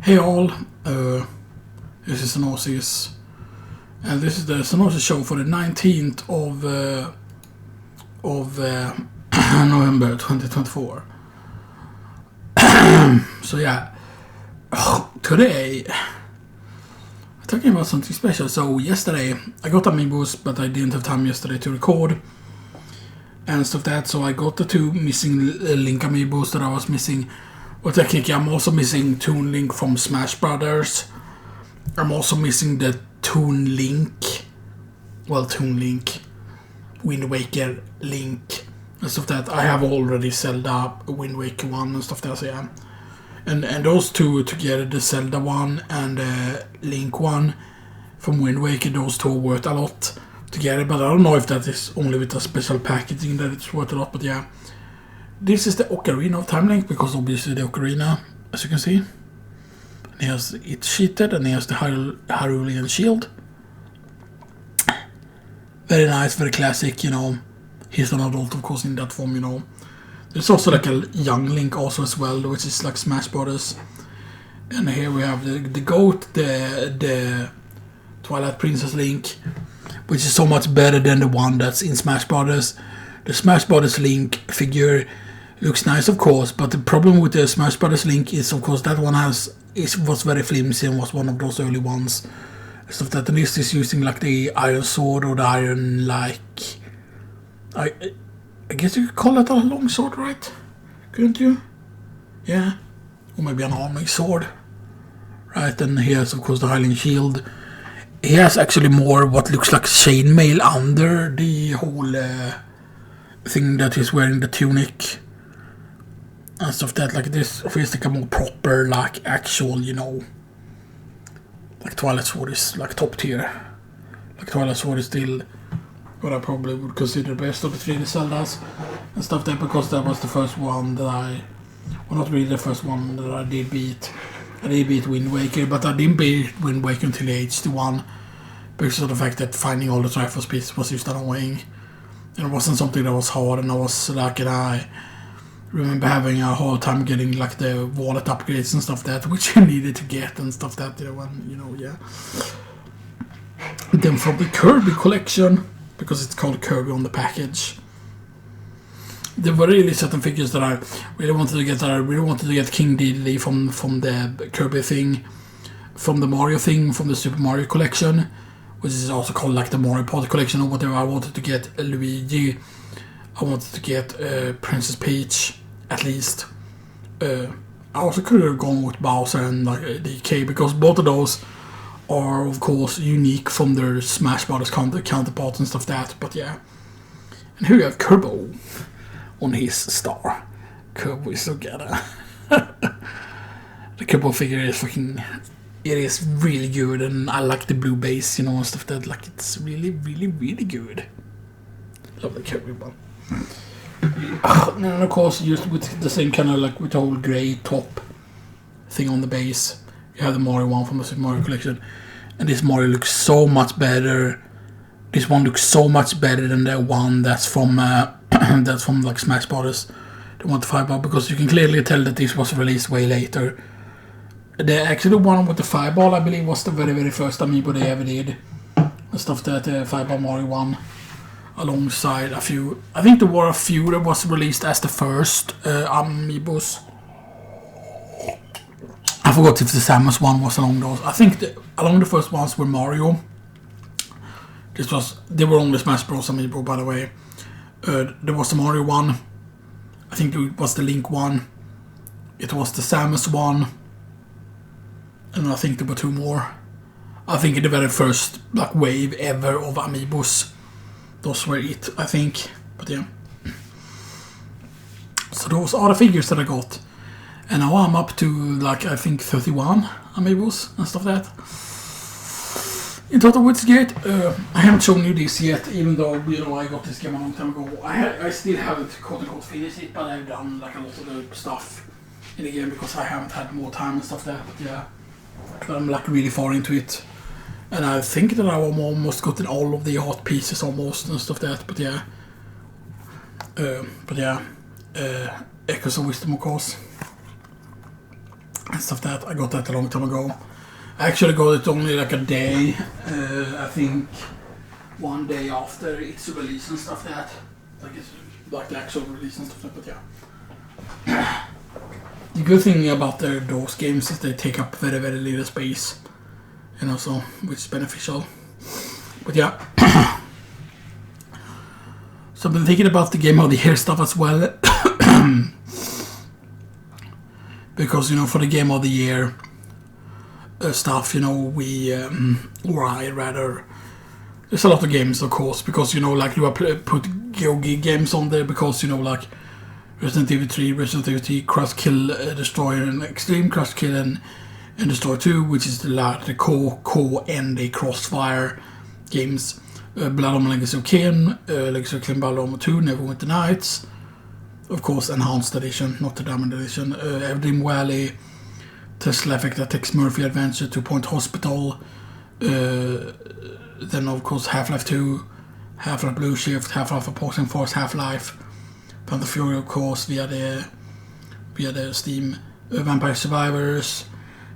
Hey all, this is Xenoxis, and this is the Xenoxis Show for the 19th of November 2024. So yeah, today I'm talking about something special. So yesterday I got Amiibos, but I didn't have time yesterday to record and stuff that. So I got the two missing Link Amiibos that I was missing. Well, technically, I'm also missing Toon Link from Smash Brothers. I'm also missing the Toon Link, Wind Waker Link, and stuff that. I have already Zelda Wind Waker 1 and stuff that, so yeah. And those two together, the Zelda one and the Link one from Wind Waker, those two are worth a lot together. But I don't know if that is only with a special packaging that it's worth a lot, but yeah. This is the Ocarina of Time Link, because obviously the Ocarina, as you can see, it's sheeted, and here's the Hyrulean shield. Very nice, very classic, you know. He's an adult, of course, in that form, you know. There's also like a young Link also as well, which is like Smash Brothers. And here we have the GOAT, the Twilight Princess Link, which is so much better than the one that's in Smash Brothers. The Smash Brothers Link figure looks nice, of course, but the problem with the Smash Brothers Link is, of course, that one was very flimsy and was one of those early ones. Stuff that this is using like the iron sword or the iron, like, I guess you could call it a long sword, right? Couldn't you? Yeah, or maybe an arming sword, right? And here's, of course, the Hyrulean shield. He has actually more what looks like chainmail under the whole thing that he's wearing, the tunic and stuff that. Like this feels like a more proper, like actual, you know, like Twilight Sword is like top tier. Like Twilight Sword is still what I probably would consider the best of the 3D Zeldas and stuff that, because that was the first one that well, not really the first one that I did beat. I did beat Wind Waker, but I didn't beat Wind Waker until the HD1, because of the fact that finding all the Triforce pieces was just annoying. And it wasn't something that was hard, and I was like, and I remember having a hard time getting like the wallet upgrades and stuff that, which you needed to get and stuff that, you know, yeah. Then from the Kirby collection, because it's called Kirby on the package, there were really certain figures that I really wanted to get. I really wanted to get King Dedede from the Kirby thing, from the Mario thing, from the Super Mario collection, which is also called like the Mario Party collection or whatever. I wanted to get Luigi. I wanted to get Princess Peach, at least. I also could have gone with Bowser and like DK, because both of those are, of course, unique from their Smash Brothers counterparts and stuff that. But yeah. And here you have Kirby on his star. Kirby is so good. The Kirby figure is fucking... It is really good, and I like the blue base, you know, and stuff that. Like, it's really, really, really good. Love the Kirby one. And of course, just with the same kind of like with the whole grey top thing on the base, you have the Mario one from the Super Mario collection, and this Mario looks so much better. This one looks so much better than the one that's from like Smash Brothers, the 1-5-ball, because you can clearly tell that this was released way later. The actually one with the fireball, I believe, was the very, very first Amiibo they ever did. The stuff that Fireball Mario 1, alongside a few. I think there were a few that was released as the first Amiibos. I forgot if the Samus one was along those. I think along the first ones were Mario. They were only Smash Bros. Amiibo, by the way. There was the Mario one. I think it was the Link one. It was the Samus one. And I think there were two more. I think in the very first like wave ever of Amiibos, those were it, I think. But yeah. So those are the figures that I got. And now I'm up to like, I think 31 Amiibos and stuff like that. In total, which is great. I haven't shown you this yet, even though, you know, I got this game a long time ago. I still haven't quote-unquote finished it, but I've done like a lot of the stuff in the game because I haven't had more time and stuff like that. But yeah. But I'm like really far into it, and I think that I've almost gotten all of the hot pieces almost and stuff like that. But yeah, Echoes of Wisdom, of course. and stuff that. I got that a long time ago. I actually got it only like a day, I think 1 day after its release and stuff that. Like it's like the actual release and stuff like that, but yeah. The good thing about those games is they take up very, very little space. You know, so which is beneficial. But yeah. So I've been thinking about the Game of the Year stuff as well. Because, you know, for the Game of the Year stuff, you know, we, or I rather, there's a lot of games, of course, because, you know, like you put GOTY games on there because, you know, like Resident Evil 3, Resident Evil 3, Crush Kill, Destroy, and Extreme Crush Kill, and Destroy 2, which is the core and the Crossfire games. Blood Omen Legacy of Kain, Legacy of Kain Blood Omen 2, Neverwinter Nights, of course, Enhanced Edition, not the Diamond Edition, Everdream Valley, Tesla Effect Tex Murphy Adventure, 2 Point Hospital, then of course Half-Life 2, Half-Life Blue Shift, Half-Life Opposing Force, Half-Life, Phantom Fury, of course, via the Steam, Vampire Survivors.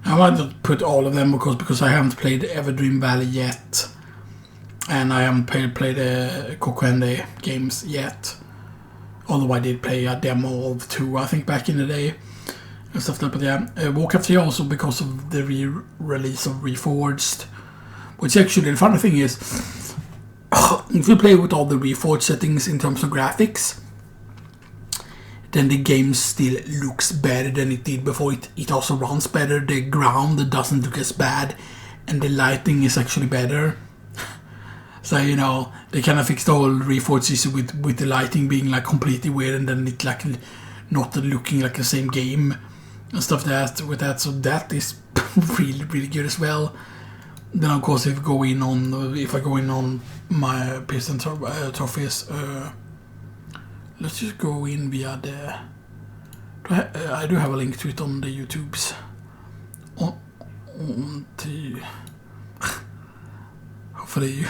I might not put all of them, because I haven't played Everdream Valley yet, and I haven't played Kokende games yet. Although I did play a demo of 2, I think, back in the day and stuff like that. But yeah, Warcraft 3 also because of the re-release of Reforged, which actually the funny thing is, if you play with all the Reforged settings in terms of graphics, then the game still looks better than it did before. It also runs better. The ground doesn't look as bad, and the lighting is actually better. So, you know, they kind of fixed the whole Reforged issue with the lighting being like completely weird, and then it like not looking like the same game and stuff with that. So that is really, really good as well. Then of course if I go in on my Piston trophies, let's just go in via the. I do have a link to it on the YouTubes. On the. Hopefully.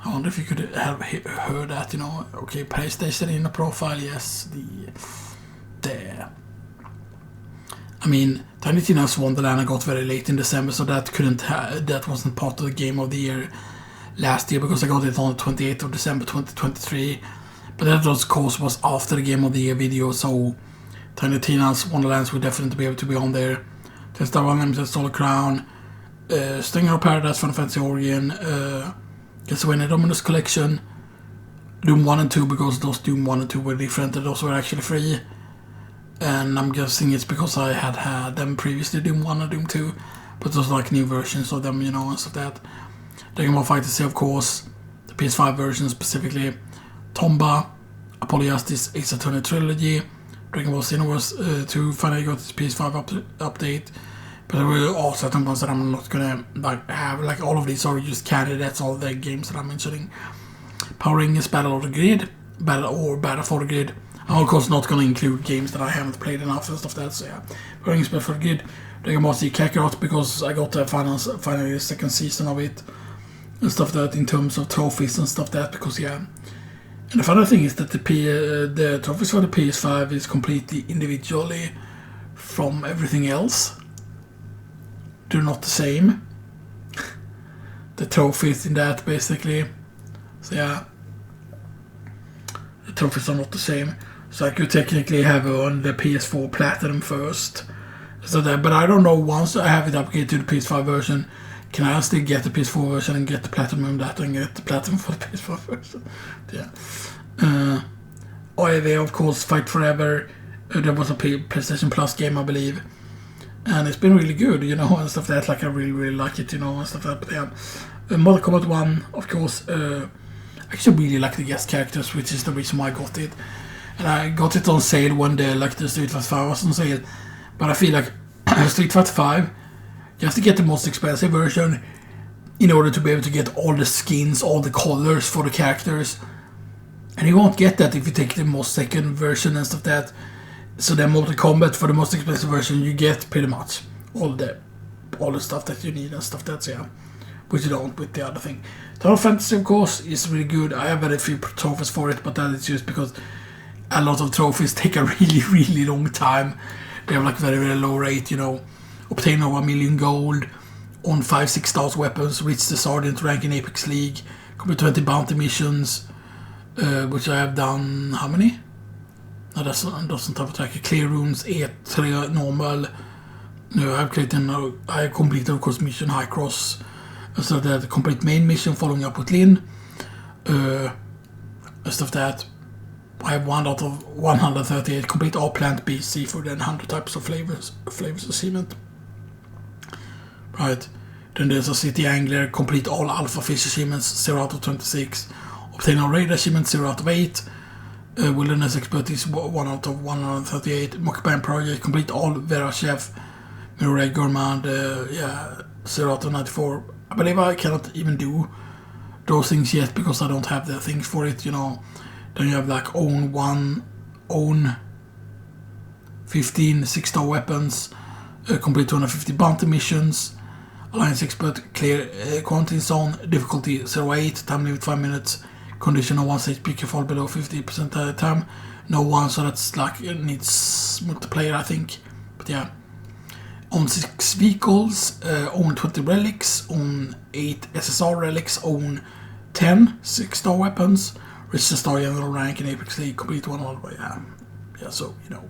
I wonder if you could have heard that, you know. Okay, PlayStation in the profile, yes. There. I mean, Tiny Tina's Wonderland I got very late in December, so that wasn't part of the Game of the Year last year, because I got it on the 28th of December 2023. But that of course was after the Game of the Year video, so Tiny Tina's Wonderlands would definitely be able to be on there. Testa One, Solar Crown, Stinger of Paradise, Final Fantasy Origin, Castlevania Dominus Collection, Doom 1 and 2, because those Doom 1 and 2 were different, and those were actually free. And I'm guessing it's because I had them previously, Doom 1 and Doom 2, but those like new versions of them, you know, and stuff like that. Dragon Ball FighterZ, of course, the PS5 version specifically, Tomba, Apollo Justice, Ace Attorney Trilogy, Dragon Ball Xenoverse 2 finally got its PS5 update. But there were all certain ones that I'm not gonna have. Like all of these are just candidates, all the games that I'm mentioning. Power Rangers Battle of the Grid, Battle for the Grid. I'm of course not gonna include games that I haven't played enough and stuff like that. So yeah, Power Rangers Battle for the Grid, Dragon Ball Z Kakarot, because I got the finally the second season of it and stuff like that in terms of trophies and stuff like that. Because yeah, and the funny thing is that the trophies for the PS5 is completely individually from everything else. They're not the same. The trophies in that basically. So yeah, the trophies are not the same. So I could technically have on the PS4 Platinum first. So that, but I don't know, once I have it upgraded to the PS5 version, can I still get the PS4 version and get the Platinum on that and get the Platinum for the PS4 version? Yeah. OAV, of course, Fight Forever. There was a PlayStation Plus game, I believe. And it's been really good, you know, and stuff like that. Like, I really, really like it, you know, and stuff like that. But yeah, Mortal Kombat 1, of course, I actually really like the guest characters, which is the reason why I got it. And I got it on sale one day, like the Street Fighter 5 was on sale. But I feel like Street Fighter 5, you have to get the most expensive version in order to be able to get all the skins, all the colors for the characters. And you won't get that if you take the most second version and stuff like that. So then Mortal Kombat, for the most expensive version, you get pretty much all the stuff that you need and stuff that's, yeah, which you don't with the other thing. Final Fantasy, of course, is really good. I have very few trophies for it, but that is just because a lot of trophies take a really, really long time. they have like very, very low rate, you know. Obtain over 1 million gold on 5-6 stars weapons, reach the Sergeant rank in Apex League, complete 20 bounty missions, which I have done, how many? No, doesn't have attack. Clear rooms, E3 normal. No, I have completed, of course, mission High Cross. So that complete main mission following up with Lynn. Stuff that. I have 1 out of 138. Complete all plant based seafood and 100 types of flavors achievement. Right. Then there's a City Angler. Complete all Alpha Fish achievements. 0 out of 26. Obtain all Raid achievements. 0 out of 8. Wilderness Expertise 1 out of 138. Mukbang Project. Complete all Vera Chef. Mirai Gourmand. 0 out of 94. I believe I cannot even do those things yet because I don't have the things for it, you know. Then you have like own 15 6-star weapons, complete 250 bounty missions, Alliance Expert, clear quarantine zone, difficulty 0-8, time limit 5 minutes, condition no one's HP can fall below 50% of the time, no one, so that's like, it needs multiplayer I think, but yeah. Own 6 vehicles, own 20 relics, own 8 SSR relics, own 10 6-star weapons, reach the star general rank in Apex League, complete 1 all the way. Yeah, so, you know.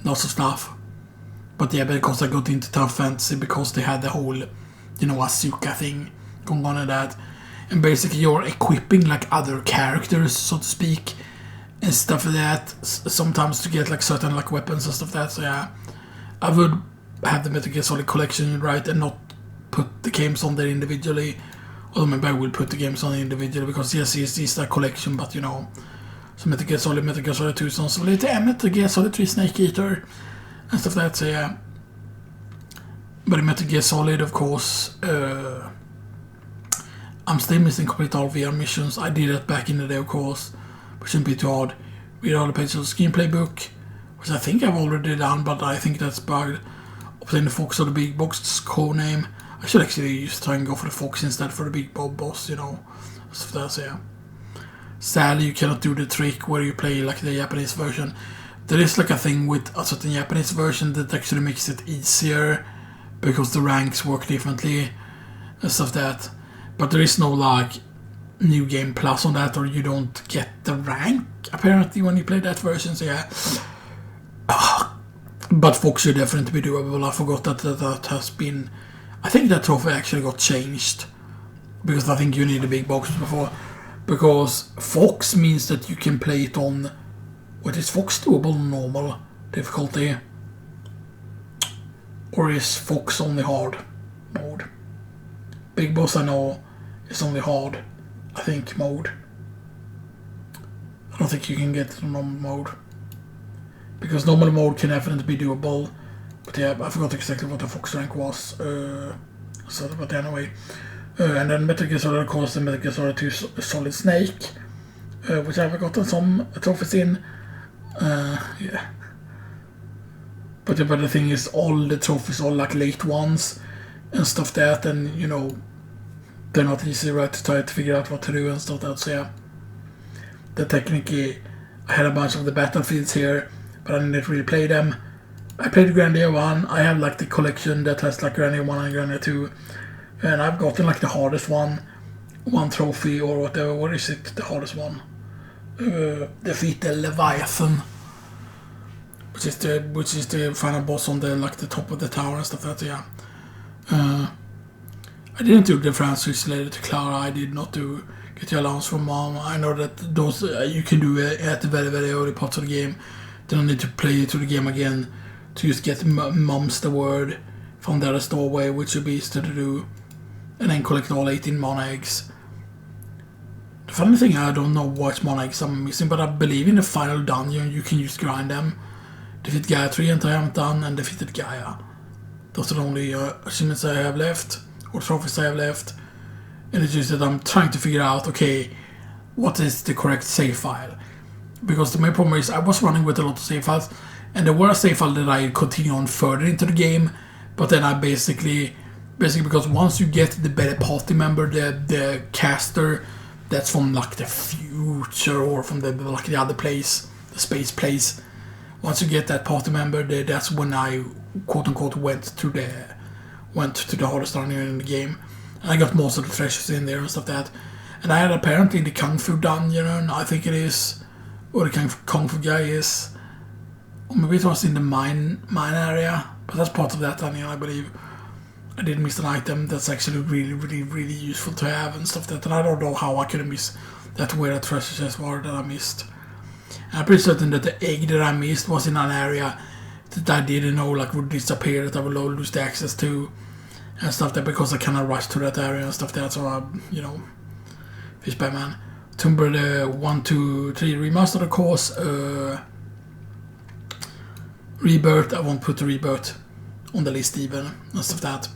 Lots of stuff. But yeah, because I got into Tough Fantasy, because they had the whole, you know, Asuka thing going on in that. And basically you're equipping like other characters, so to speak, and stuff like that, sometimes to get like certain like weapons and stuff like that. So yeah, I would have the Metal Gear Solid collection, right, and not put the games on there individually. Or maybe I will put the games on individually, because yes, it's that collection, but you know, so Metal Gear Solid 2 sounds lite, Metal Gear Solid 3 Snake Eater and stuff like that, so yeah. But in Metal Gear Solid, of course, I'm still missing complete all VR missions. I did that back in the day, of course, which shouldn't be too hard. Read all the pages of the screenplay book, which I think I've already done, but I think that's bugged. Obtain the Fox or the Big Box co-name. I should actually just try and go for the Fox instead for the Big Boss, you know. So that's, yeah. Sadly, you cannot do the trick where you play like the Japanese version. There is like a thing with a certain Japanese version that actually makes it easier because the ranks work differently and stuff that. But there is no like New Game Plus on that, or you don't get the rank apparently when you play that version, so yeah. But Fox should definitely be doable. I forgot that has been, I think that trophy actually got changed, because I think you need a big box before, because Fox means that you can play it on, what is Fox doable normal difficulty, or is Fox only hard mode? Big Boss I know is only hard, I think, mode. I don't think you can get to normal mode, because normal mode can definitely be doable. But yeah, I forgot exactly what the Fox rank was. So, but anyway. And then Metal Gear Solid, of course, the Metal Gear Solid 2 Solid Snake, which I've gotten some trophies in. Yeah. But the thing is, all the trophies are like late ones and stuff that, and you know, they're not easy, right, to try to figure out what to do and stuff that. So yeah, the technically, I had a bunch of the battlefields here, but I didn't really play them. I played Grandia 1. I have like the collection that has like Grandia 1 and Grandia 2, and I've gotten like the hardest one trophy or whatever. What is it? The hardest one? Defeat the Leviathan, which is the final boss on the like the top of the tower and stuff like that. Yeah. I didn't do the Francis related to Clara. I did not do Get Your Allowance from Mom. I know that those you can do at the very, very early parts of the game. Then I need to play through the game again to just get Mom's the word from the other doorway, which would be easy to do. And then collect all 18 Mana Eggs. The funny thing, I don't know what Mana Eggs I'm missing, but I believe in the final dungeon you can just grind them. Defeat Gaia 3 and I haven't done, and defeated Gaia. Those are the only achievements I have left, or trophies I have left. And it's just that I'm trying to figure out, okay, what is the correct save file? Because the main problem is I was running with a lot of save files, and there were a save file that I continue on further into the game, but then I basically because once you get the better party member, the caster, that's from like the future or from the like the other place, the space place, once you get that party member, that's when I quote unquote went to the hardest run in the game. And I got most of the treasures in there and stuff that. And I had apparently the Kung Fu dungeon, I think it is, or the Kung Fu guy is, or maybe it was in the mine area, but that's part of that dungeon, I believe. I did miss an item that's actually really useful to have and stuff that, and I don't know how I could have missed that where the treasure chests were that I missed. And I'm pretty certain that the egg that I missed was in an area that I didn't know like would disappear, that I would lose the access to and stuff that, because I kind of rushed to that area and stuff that, so I, you know, Fish Batman. Tomb Raider 1, 2, 3 remastered, of course. Rebirth, I won't put the Rebirth on the list even and stuff that.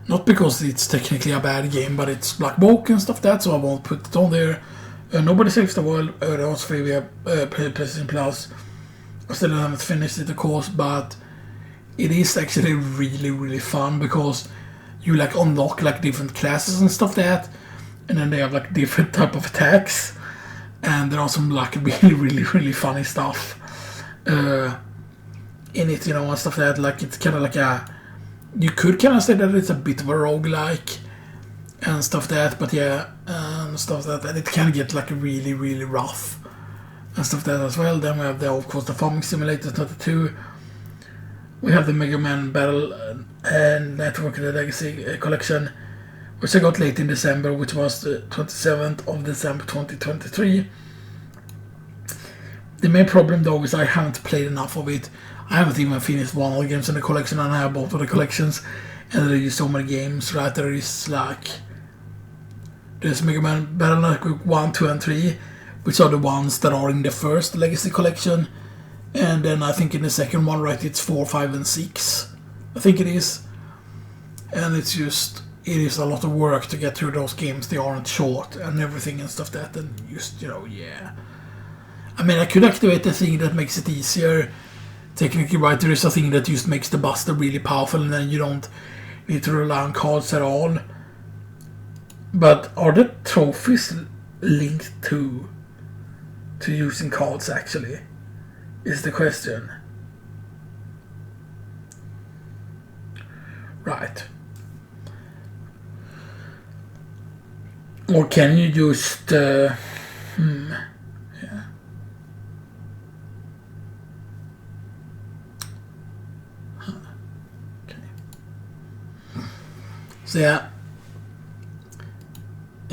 Not because it's technically a bad game, but it's Black Book and stuff that, so I won't put it on there. Nobody Saves the World, that was free via PlayStation Plus. I still haven't finished it, of course, but it is actually really fun because you like unlock like different classes and stuff that, and then they have like different type of attacks, and there are some like really funny stuff in it, you know, and stuff that, like it's kind of like a, you could kind of say that it's a bit of a roguelike and stuff that, but yeah, and stuff that, and it can get like really rough and stuff that as well. Then we have the, of course, the Farming Simulator 32. We have the Mega Man Battle and Network of the Legacy collection, which I got late in December, which was the 27th of December 2023. The main problem though is I haven't played enough of it. I haven't even finished one of the games in the collection, and I have both of the collections, and there is so many games, right? There is like, there's Mega Man Battle Network 1, 2 and 3, which are the ones that are in the first Legacy collection, and then I think in the second one, right, it's 4, 5 and 6, I think it is. And it's just, it is a lot of work to get through those games. They aren't short and everything and stuff that, and just, you know, yeah. I mean, I could activate the thing that makes it easier. Technically, right, there is a thing that just makes the Buster really powerful, and then you don't need to rely on cards at all. But are the trophies linked to using cards, actually? Is the question. Right. Or can you just... yeah. So yeah,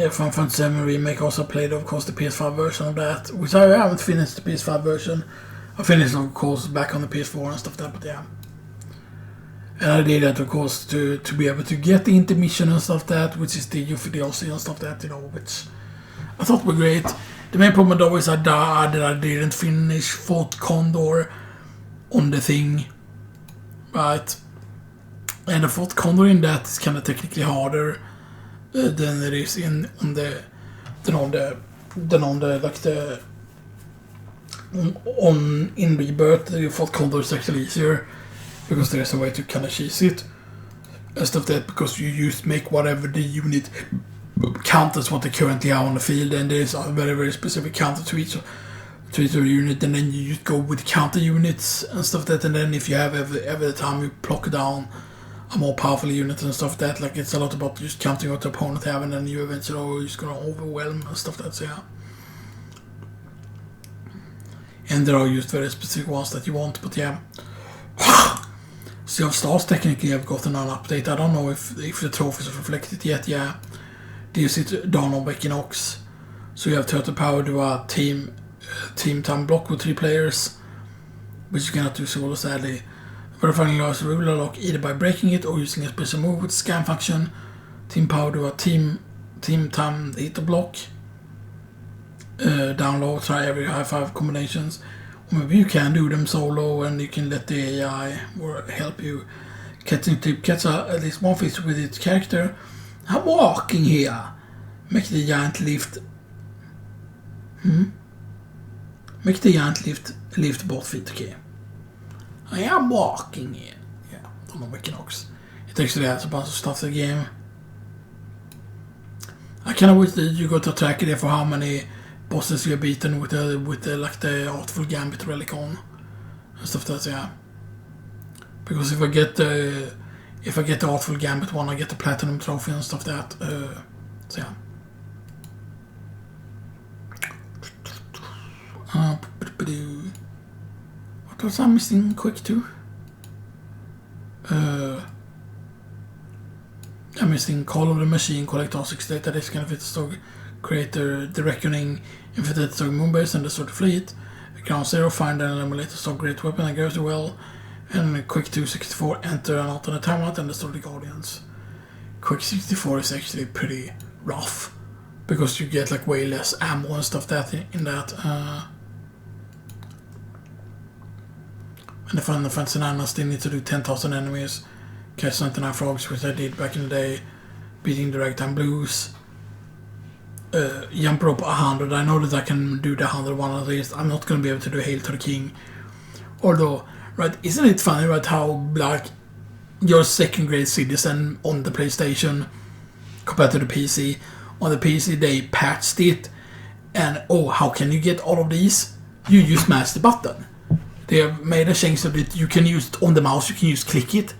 Final Fantasy VII Remake also played, of course, the PS5 version of that, which I haven't finished the PS5 version. I finished, of course, back on the PS4 and stuff like that, but yeah. And I did that, of course, to be able to get the intermission and stuff like that, which is the UFO DLC and stuff like that, you know, which I thought were great. The main problem though is I died and I didn't finish Fort Condor on the thing, right? And the Fort Condor in that is kind of technically harder than it is in Rebirth. The Fort Condor is actually easier because there's a way to kind of cheese it and stuff that, because you just make whatever the unit count as what they currently are on the field, and there's a very specific counter to each unit, and then you just go with counter units and stuff that, and then if you have every time you block down a more powerful unit and stuff that, like it's a lot about just counting what the opponent have, and then you eventually are just gonna overwhelm and stuff that, so yeah. And there are just very specific ones that you want, but yeah. Sea of Stars technically have gotten an update. I don't know if the trophies are reflected yet, yeah. This is Dawn of Equinox. So you have total power to a team time block with 3 players, which you cannot do solo, sadly. Verifying last ruler lock either by breaking it or using a special move with scan function. Team power to a team time hit block. Download, try every high 5 combinations. Or maybe you can do them solo and you can let the AI help you catch at least one feature with its character. I'm walking here. Make the giant lift. Make the giant lift both feet, okay. I am walking here. Yeah, Dawn of Equinox. It actually has a bunch of stuff in the game. I kind of wish that you got a tracker there for how many bosses you have beaten with the like the Artful Gambit relic on. and stuff like that, yeah. Because if I get the Artful Gambit one, I get the Platinum Trophy and stuff like that. So yeah. What was I missing quick too? I'm missing Call of the Machine, Collector 68, that is kind of its dog creator, The Reckoning, Infiltrate Stock Moonbase and Destroy the Fleet, Ground Zero, Find and Eliminate the Stock Great Weapon and Goes well, and Quick 264, Enter an alternate timeout and Destroy the Guardians. Quick 64 is actually pretty rough, because you get like way less ammo and stuff that in that. And the Final Fantasy 9 I still need to do 10,000 enemies, catch 99 frogs, which I did back in the day, beating the Ragtime Blues, jump rope 100. I know that I can do the 100 one at least. I'm not going to be able to do Hail to the King. Although, right, isn't it funny, right, how like your second grade citizen on the PlayStation compared to the PC? On the PC they patched it, and oh, how can you get all of these? You just mash the button. They have made a change so that you can use it on the mouse, you can just click it,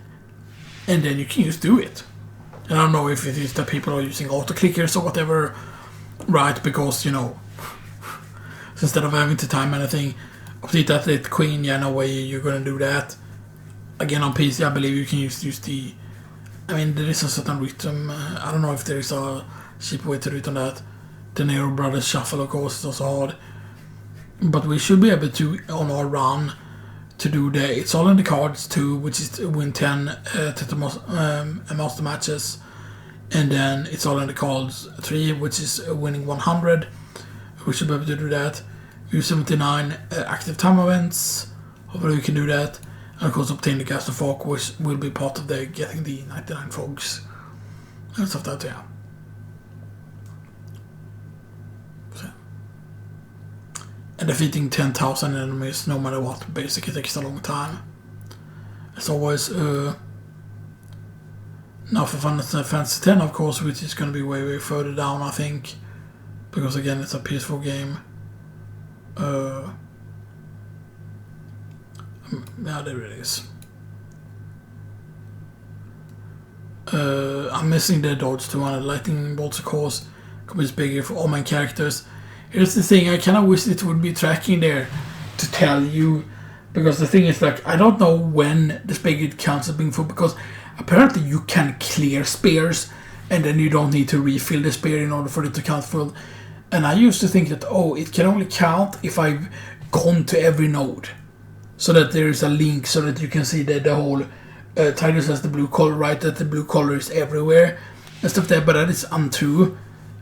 and then you can just do it. And I don't know if it is that people are using auto clickers or whatever, right? Because, you know, instead of having to time anything, Update Athlete Queen, yeah, no way you're gonna do that. Again, on PC, I believe you can use the. I mean, there is a certain rhythm. I don't know if there is a cheap way to do it on that. The Nero Brothers Shuffle, of course, is also hard. But we should be able to, on our run, to do the It's All in the Cards 2, which is to win 10 master matches. And then It's All in the Cards 3, which is winning 100. We should be able to do that. U79 active time events. Hopefully we can do that. And of course obtain the Gas of Fog, which will be part of the getting the 99 frogs. And stuff like that, yeah. And defeating 10,000 enemies, no matter what, basically takes a long time. As always, now for Final Fantasy 10, of course, which is going to be way, way further down, I think. Because again, it's a PS4 game. Yeah, there it is. I'm missing the Dodge 200 lightning bolts, of course. Could be bigger for all my characters. Here's the thing, I kind of wish it would be tracking there to tell you, because the thing is, like, I don't know when the Spaghetti counts as being full, because apparently you can clear spears and then you don't need to refill the spear in order for it to count full. And I used to think that, oh, it can only count if I've gone to every node, so that there is a link so that you can see that the whole title says the blue color, right, that the blue color is everywhere and stuff there, but that is untrue.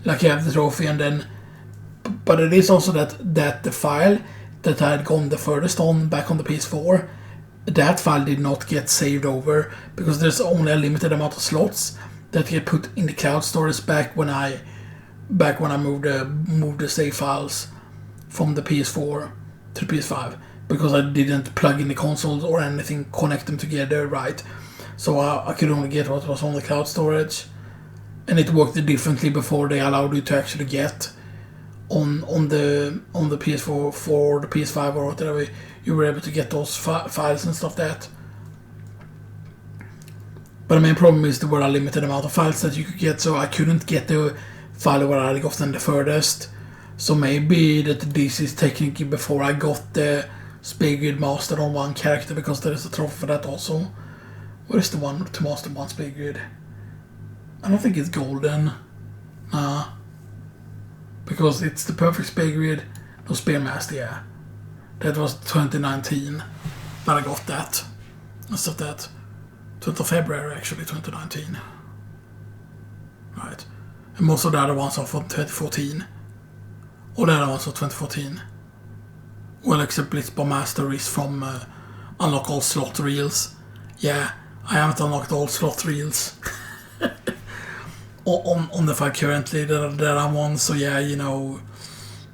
Like, you have the trophy and then. But it is also that the file that I had gone the furthest on back on the PS4, that file did not get saved over, because there's only a limited amount of slots that get put in the cloud storage back when I moved the save files from the PS4 to the PS5, because I didn't plug in the consoles or anything, connect them together right. So I could only get what was on the cloud storage, and it worked differently before they allowed you to actually get on the PS4 for the PS5 or whatever. You were able to get those files and stuff that. But the main problem is there were a limited amount of files that you could get, so I couldn't get the file where I got them the furthest. So maybe that this is technically before I got the Speed Master on one character, because there is a trophy for that also. Where is the one to master one Speed? I don't think it's golden. Nah. Because it's the perfect Speargrid, no Spearmaster, yeah. That was 2019 that I got that. I said that. 20th of February, actually, 2019. Right. And most of the other ones are from 2014. All the other ones are 2014. Well, except Blitzball Master is from Unlock All Slot Reels. Yeah, I haven't unlocked all slot reels. on the file currently that I'm on, so yeah, you know,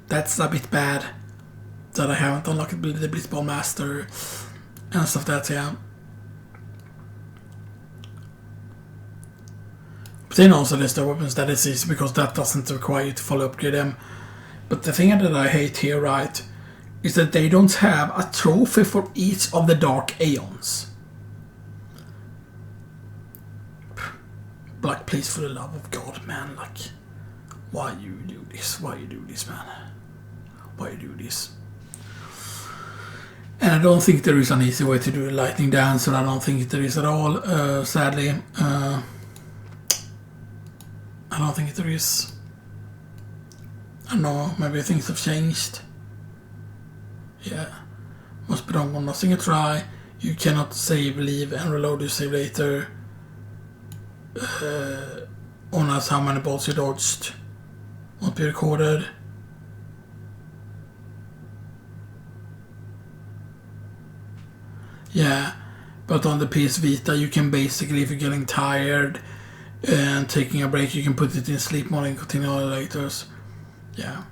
that's a bit bad that I haven't unlocked the Blitzball Master and stuff that, yeah. But then also there's the weapons that is easy, because that doesn't require you to fully upgrade them. But the thing that I hate here, right, is that they don't have a trophy for each of the Dark Aeons. Like, please, for the love of God, man, like, why you do this? Why you do this, man? Why you do this? And I don't think there is an easy way to do a lightning dance, and I don't think there is at all, sadly. I don't think there is. I don't know, maybe things have changed. Yeah. Must be done one nothing a try. You cannot save, leave, and reload your save later. On us how many balls you dodged. Won't be recorded. Yeah, but on the PS Vita you can basically, if you're getting tired and taking a break, you can put it in sleep mode and continue on later. Yeah.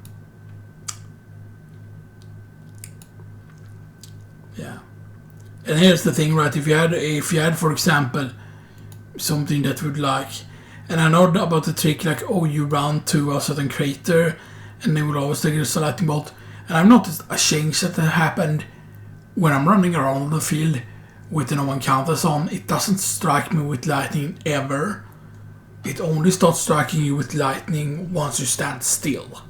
Yeah. And here's the thing, right? If you had for example something that would like, and I know about the trick like, oh, you run to a certain crater and they will always take a lightning bolt, and I've noticed a change that happened when I'm running around the field with the no one counters on. It doesn't strike me with lightning ever. It only starts striking you with lightning once you stand still.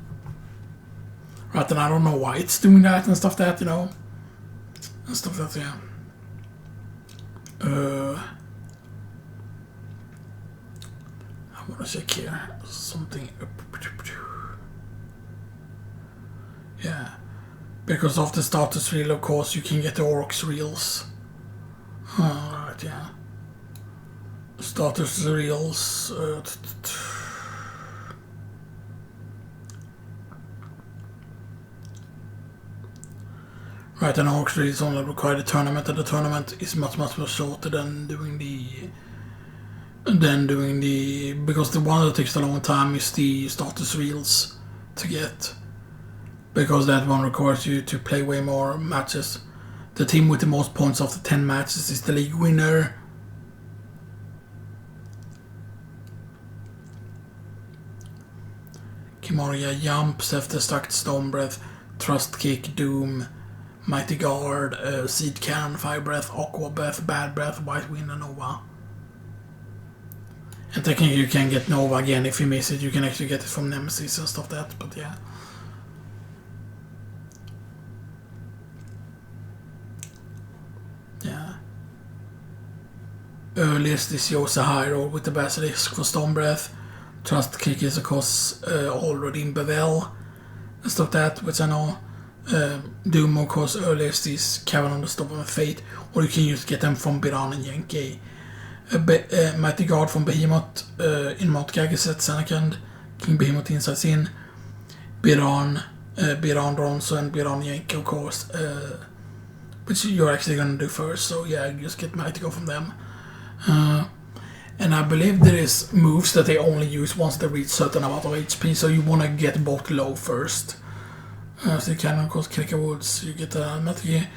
Right, and I don't know why it's doing that and stuff that, you know. And stuff that, yeah. I want to check here. Something. Yeah. Because of the status reel, of course, you can get the Orcs reels. Alright, yeah. Status reels. Right, and Orcs reels only require the tournament, and the tournament is much more shorter than doing the. Because the one that takes a long time is the status reels to get. Because that one requires you to play way more matches. The team with the most points after 10 matches is the league winner. Kimoria jumps after stacked Stone Breath, Thrust Kick, Doom, Mighty Guard, Seed Cannon, Fire Breath, Aqua Breath, Bad Breath, White Wind, and Nova. And technically you can get Nova again if you miss it. You can actually get it from Nemesis and stuff like that, but yeah. Yeah. Earliest is Yosa High Roll with the Basilisk for Stone Breath. Trust Kick is of course already in Bevel and stuff like that, which I know. Doom of course earliest is Cavern on the Stop of Fate, or you can just get them from Biran and Yankee. Mighty Guard from Behemoth in Mount Gagaset, Senekund, King Behemoth Inside Sin, Biran Ronso, and Biran Yankee of course, which you're actually gonna do first, so yeah, just get Mighty Guard from them. And I believe there is moves that they only use once they reach certain amount of HP, so you wanna get both low first. So you can of course Kirka Woods, you get Mighty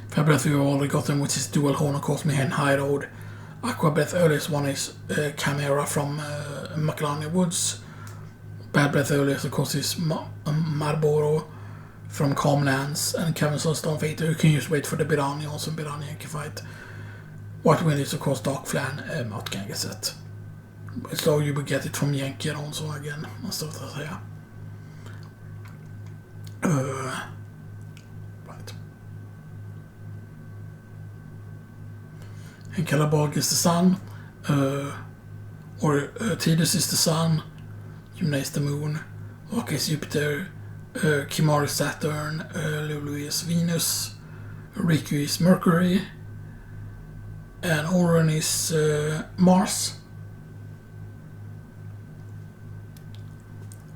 Fire Breath, you already got them, which is Dual Horn of course, Mihen High Road. Aqua Breath earliest one is Chimera from Maclania Woods. Bad Breath earliest of course is Marlboro from Calmlands, and Caverns on Stone Fate. You can just wait for the Birani, also Birani Yankee fight. White Wind is of course Dark Flan, Mount Gagaset. So you will get it from Yankee and also again, and stuff like that. Right. And Calaborg is the sun, or Tidus is the sun, Yuna is the moon, Waka is Jupiter, Kimar is Saturn, Lulu is Venus, Riku is Mercury, and Orion is Mars.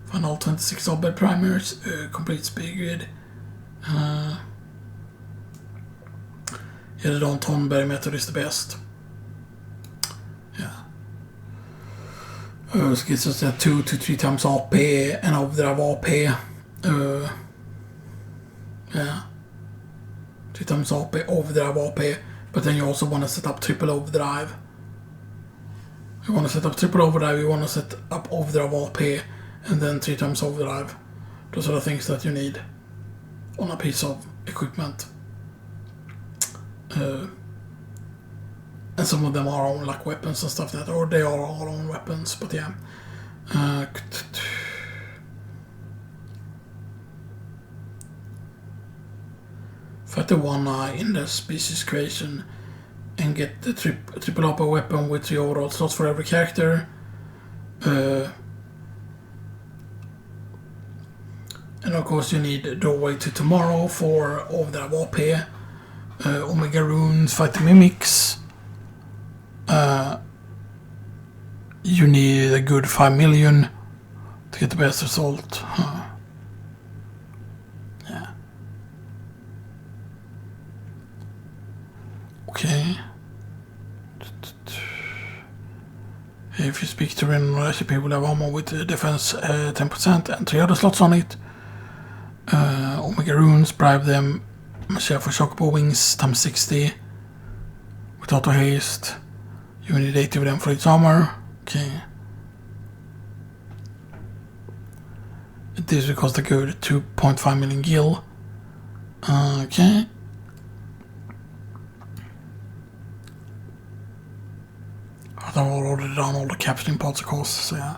Final 26 Obed Primaries, complete speed grid. Yeah, the Don Tonberg method is the best. Yeah. Så gives us 2 to 3 times AP and overdrive AP. Yeah. 3 times AP, overdrive AP. But then you also want to set up triple overdrive. You want to set up triple overdrive, you want to set up overdrive AP, and then 3 times overdrive. Those are the things that you need. on a piece of equipment. And some of them are own like weapons and stuff or they are all own weapons, but yeah. 31 in the species creation and get the triple upper weapon with 3 overall slots for every character. And of course you need Doorway to Tomorrow for Overdrive AP, Omega Runes, Fight the Mimics. You need a good 5 million to get the best result. Yeah. Okay. If you speak to random recipe, will have armor with defense 10% and 3 other slots on it. Omega Runes, bribe them. Share for Chocobo Wings times 60 with auto haste. You need 80 of them for its armor. Okay. This will cost a good 2.5 million gil. Okay. I've already done all the capturing parts, of course, so yeah.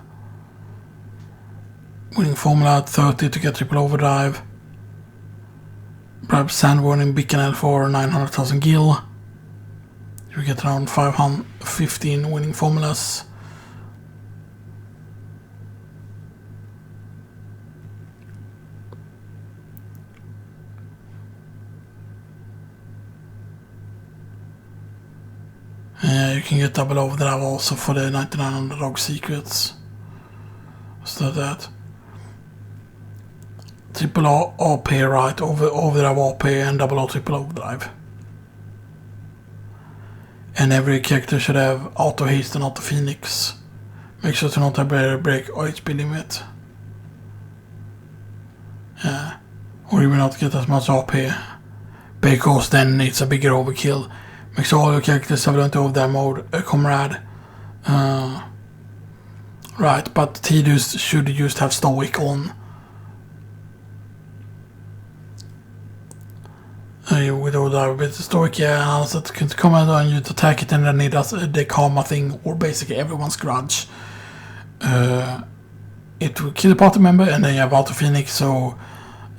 Winning formula at 30 to get triple overdrive. Bribe Sandworm in Bicanel for 900,000 gil. You get around 515 winning formulas. You can get double overdrive also for the 99 underdog secrets. So that. Triple AP, right? Overdrive AP and double O triple overdrive. And every character should have auto haste and auto phoenix. Make sure to not break HP limit. Yeah. Or you will not get as much AP. Because then it's a bigger overkill. Make sure all your characters have learned over their mode, comrade. Right, but Tidus should just have Stoic on. With overdrive with Stoic, yeah, also to command on you to attack it and then it does the karma thing, or basically everyone's grudge. It will kill a party member, and then you have auto Phoenix, so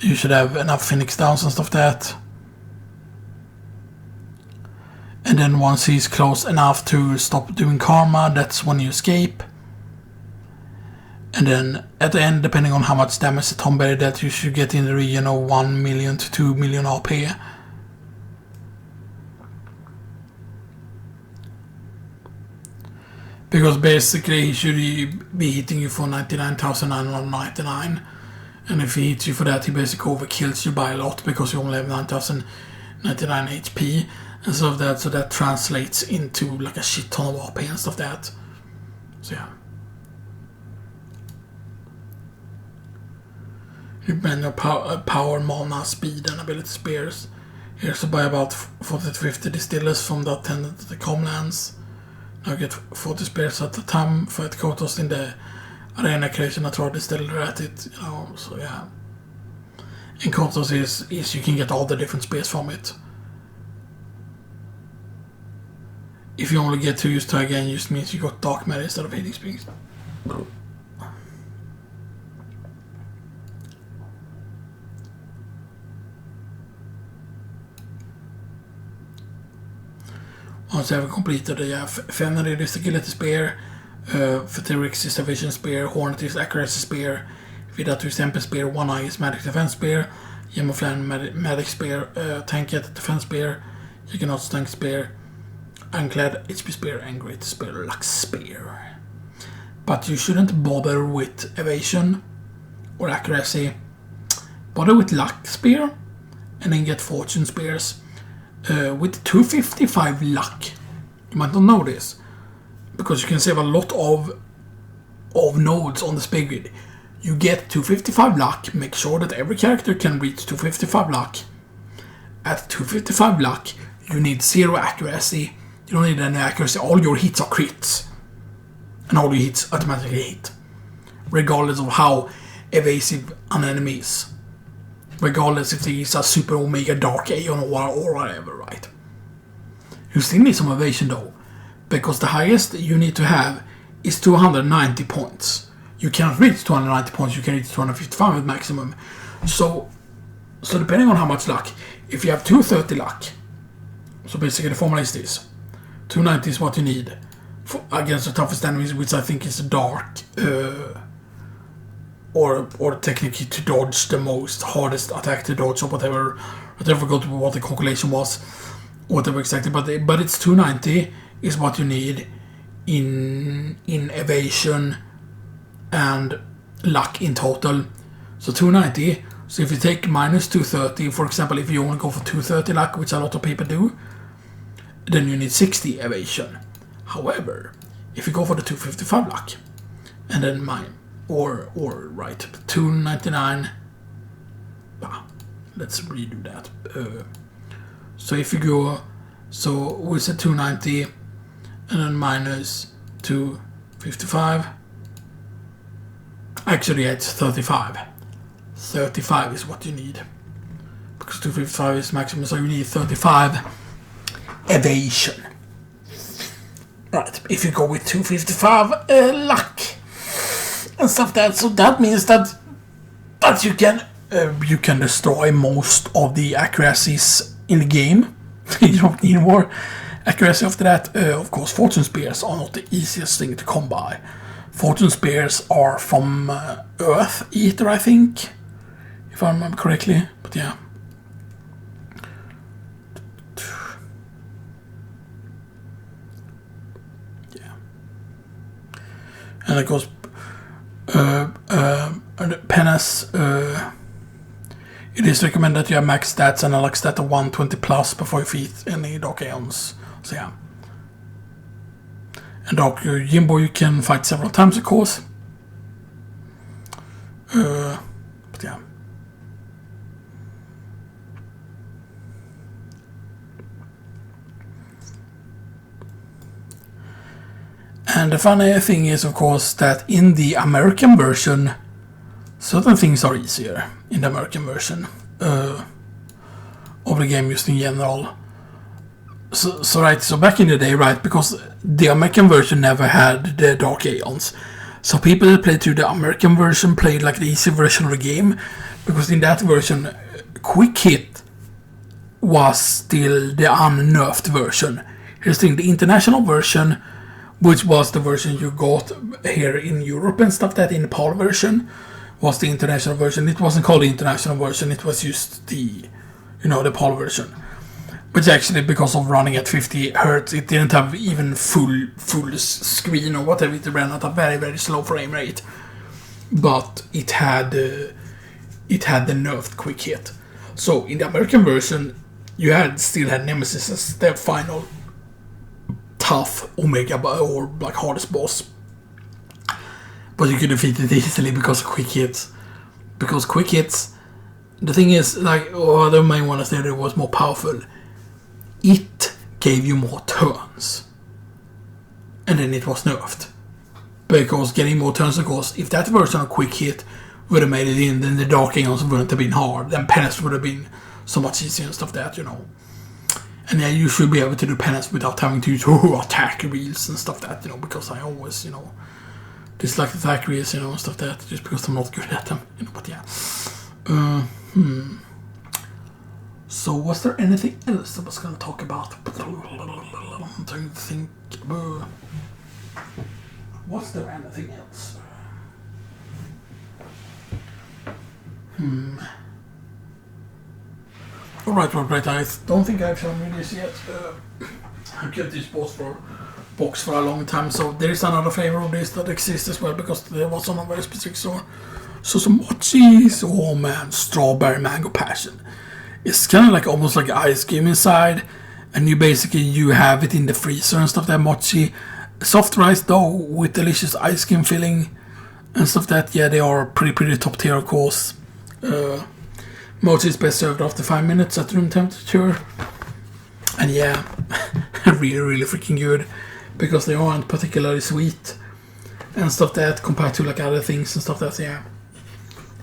you should have enough Phoenix downs and stuff like that. And then once he's close enough to stop doing karma, that's when you escape. And then at the end, depending on how much damage the Tomberry dealt, you should get in the region of 1 million to 2 million AP. Because basically he should be hitting you for 99,999. And if he hits you for that, he basically overkills you by a lot because you only have 9,099 HP. And so that translates into like a shit ton of AP and stuff like that. So yeah. You bend your power, mana, speed and ability spears. Here's to buy about 40 to 50 distillers from the attendant to the Comlands. Now get 40 spears at a time for it quotas in the arena creation at distiller at it, you know, so yeah. And quotas is you can get all the different spears from it. If you only get 2 used to again, just means you got Dark Matter instead of Healing Springs. Once you have completed it, you have Fenrir is the Agility Spear, Phaetrix is the Vision Spear, Hornet is Accuracy Spear, Vidatu is Tempest Spear, One Eye is Magic Defense Spear, Yemoflan Magic Spear, Tanket Defense Spear, Juggernaut Strength Spear, Ironclad HP Spear, and Great Spear Lux Spear. But you shouldn't bother with Evasion or Accuracy. Bother with Luck Spear, and then get Fortune Spears. With 255 luck, you might not know this, because you can save a lot of nodes on the speed grid. You get 255 luck, make sure that every character can reach 255 luck. At 255 luck, you need 0 accuracy, you don't need any accuracy, all your hits are crits. And all your hits automatically hit, regardless of how evasive an enemy is. regardless if he's a Super Omega Dark Aeon or whatever, right? You still need some evasion though, because the highest you need to have is 290 points. You cannot reach 290 points, you can reach 255 at maximum. So depending on how much luck, if you have 230 luck, so basically the formula is this: 290 is what you need against the toughest enemies, which I think is dark, or technically to dodge the most hardest attack to dodge, or whatever. I forgot what the calculation was, whatever exactly, but it's 290 is what you need in evasion and luck in total. So 290. So if you take minus 230, for example, if you only go for 230 luck, which a lot of people do, then you need 60 evasion. However, if you go for the 255 luck, and then or 299, let's redo that. So if you go, so we said 290, and then minus 255. Actually, it's 35. 35 is what you need, because 255 is maximum, so you need 35 evasion. Right, if you go with 255 luck and stuff that, so that means that you can destroy most of the accuracies in the game. You don't need more accuracy after that. Of course, fortune spears are not the easiest thing to come by. Fortune spears are from Earth Eater, I think, if I remember correctly, but yeah. And of course, Penance, it is recommended that you have max stats and a luck stat of 120 plus before you feed any Dark Aeons. So yeah. And Dark Jimbo you can fight several times, of course. But yeah. And the funny thing is, of course, that in the American version, certain things are easier in the American version of the game just in general. So back in the day, right, because the American version never had the Dark Aeons, so people that played through the American version played like the easy version of the game, because in that version, Quick Hit was still the unnerfed version. Here's the thing, the international version, which was the version you got here in Europe and stuff, that in the PAL version was the international version. It wasn't called the international version, it was just the, the PAL version. Which actually, because of running at 50 Hz, it didn't have even full screen or whatever, it ran at a very, very slow frame rate. But it had the nerfed Quick Hit. So in the American version, you still had Nemesis as the final tough Omega or like hardest boss, but you could defeat it easily because of Quick Hits. Because Quick Hits, the thing is, like, the main one I said, it was more powerful. It gave you more turns, and then it was nerfed, because getting more turns, of course, if that version of Quick Hit would have made it in, then the Dark Aeons wouldn't have been hard, then Penance would have been so much easier and stuff that, And yeah, you should be able to do Penance without having to use attack reels and stuff that, because I always, dislike attack reels, and stuff that, just because I'm not good at them, but yeah. So was there anything else I was going to talk about? I'm trying to think. Was there anything else? Alright, I don't think I've shown you this yet. I've kept this box for a long time, so there is another flavor of this that exists as well, because there was on a very specific store. So some mochis, oh man, strawberry mango passion. It's kind of like almost like ice cream inside, and you have it in the freezer and stuff, that mochi. Soft rice dough with delicious ice cream filling and stuff that, yeah, they are pretty top tier, of course. Mochi is best served after 5 minutes at room temperature. And yeah, really freaking good, because they aren't particularly sweet and stuff that, compared to like other things and stuff that, yeah.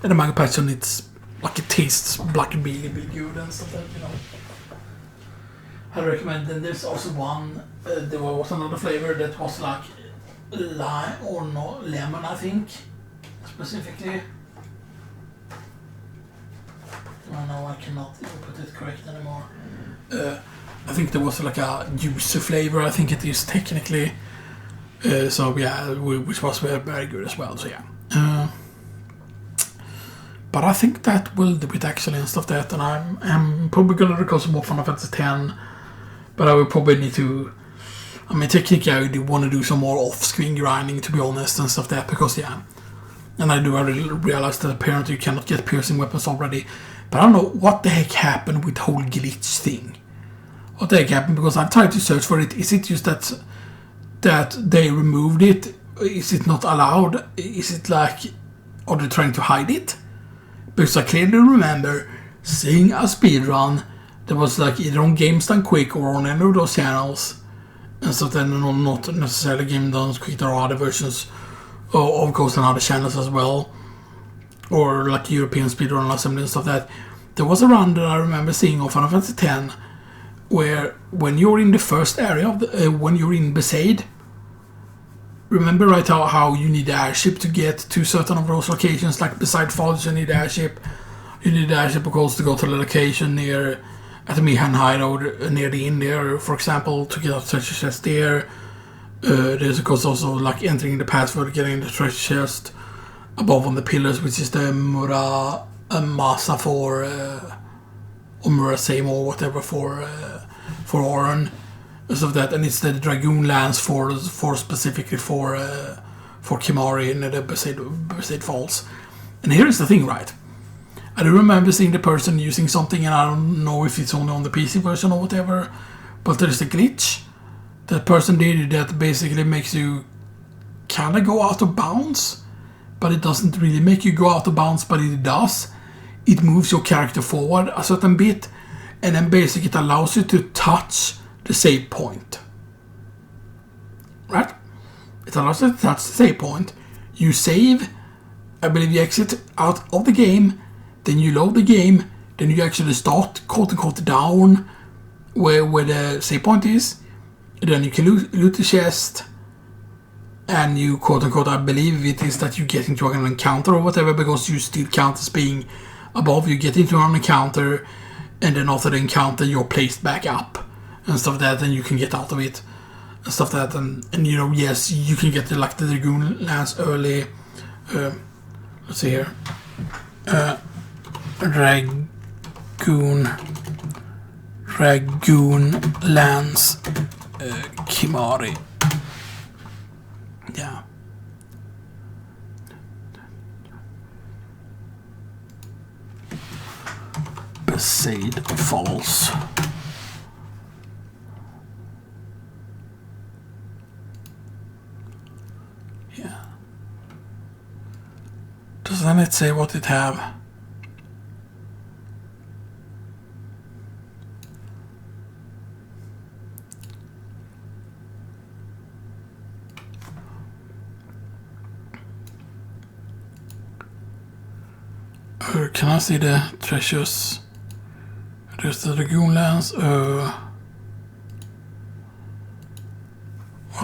And the mango passion, it's like it tastes like really good and stuff like that, you know. I recommend. Then there's also one. There was another flavor that was like lime or no lemon, I think, specifically. Oh, no, I cannot put it correct anymore. I think there was like a juicy flavor. I think it is technically. So yeah, which was very, very good as well. So yeah. But I think that will do it actually and stuff that. And I'm probably gonna record some more Final Fantasy X. But I will probably need to. I mean, technically, I do want to do some more off-screen grinding, to be honest, and stuff like that, because yeah. And I do already realize that apparently you cannot get piercing weapons already. But I don't know what the heck happened with the whole glitch thing. What the heck happened? Because I've tried to search for it. Is it just that they removed it? Is it not allowed? Is it like, are they trying to hide it? Because I clearly remember seeing a speedrun that was like either on Games Done Quick or on any of those channels. And so then not necessarily Game Done Quick, there are other versions, of course, on other channels as well. Or like European speedrun assembly and stuff that. There was a run that I remember seeing on Final Fantasy X where when you're in the first area of the, when you're in Besaid, remember right how you need the airship to get to certain of those locations, like beside Falls you need the airship. You need the airship of course to go to the location near at the Mihan Hideout near the inn there, for example, to get a treasure chest there. There's of course also like entering the password, getting the treasure chest above on the pillars, which is the Mura Masa for or Mura Same or whatever for Oran. Of that, and it's the Dragoon Lance for specifically for Kimari in the Besaid Falls. And here is the thing, right? I do remember seeing the person using something, and I don't know if it's only on the PC version or whatever, but there's a glitch that person did that basically makes you kind of go out of bounds, but it doesn't really make you go out of bounds, but it does. It moves your character forward a certain bit, and then basically it allows you to touch the save point. Right? It allows you to touch the save point. You save, I believe you exit out of the game, then you load the game, then you actually start quote unquote down where the save point is. Then you can loot the chest, and you quote unquote, I believe it is that you get into an encounter or whatever, because you still count as being above. You get into an encounter, and then after the encounter you're placed back up and stuff like that, and you can get out of it and stuff like that, and you know, yes, you can get the Dragoon Lance early. Let's see here. Dragoon Lance Kimari. Yeah. Besaid Falls. Yeah. Doesn't it say what it have? Can I see the treasures? There's the Dragoon Lance. What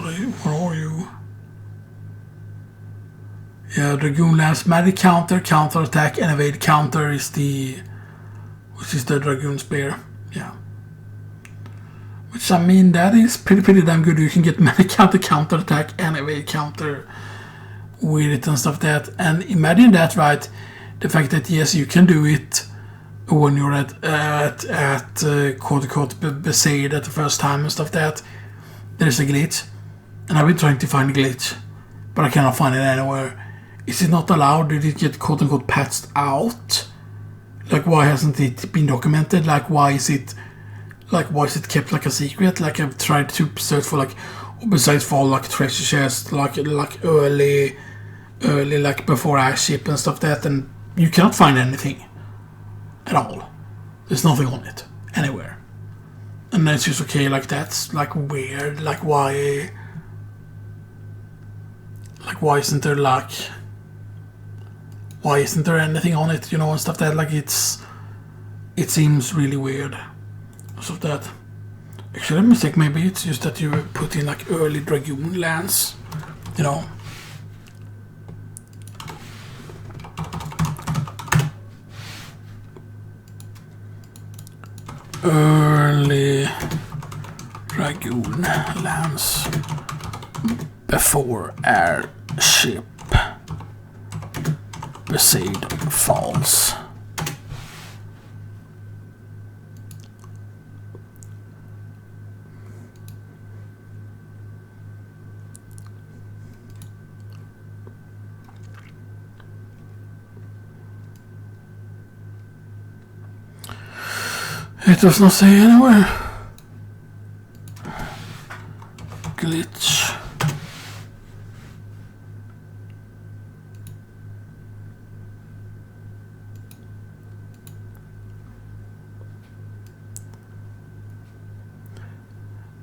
are you? Yeah, Dragoon Lance, magic counter, counter attack, and evade counter is which is the Dragoon Spear. Yeah. Which, I mean, that is pretty damn good. You can get magic counter, counter attack, and evade counter with it and stuff like that. And imagine that, right? The fact that yes, you can do it when you're at quote unquote Besaid at the first time and stuff like that. There's a glitch, and I've been trying to find a glitch, but I cannot find it anywhere. Is it not allowed? Did it get quote unquote patched out? Like, why hasn't it been documented? Like, why is it kept like a secret? Like, I've tried to search for like, besides for like treasure chests, like early like before airship and stuff like that, and you cannot find anything at all. There's nothing on it anywhere, and that's just okay. Like, that's like weird. Like, why isn't there like why isn't there anything on it, you know, and stuff that, like, it seems really weird. So that, actually, mistake, maybe it's just that you put in, like, early Dragoon lands, you know. Early Dragoon lands before airship Besaid falls. It does not say anywhere. Glitch.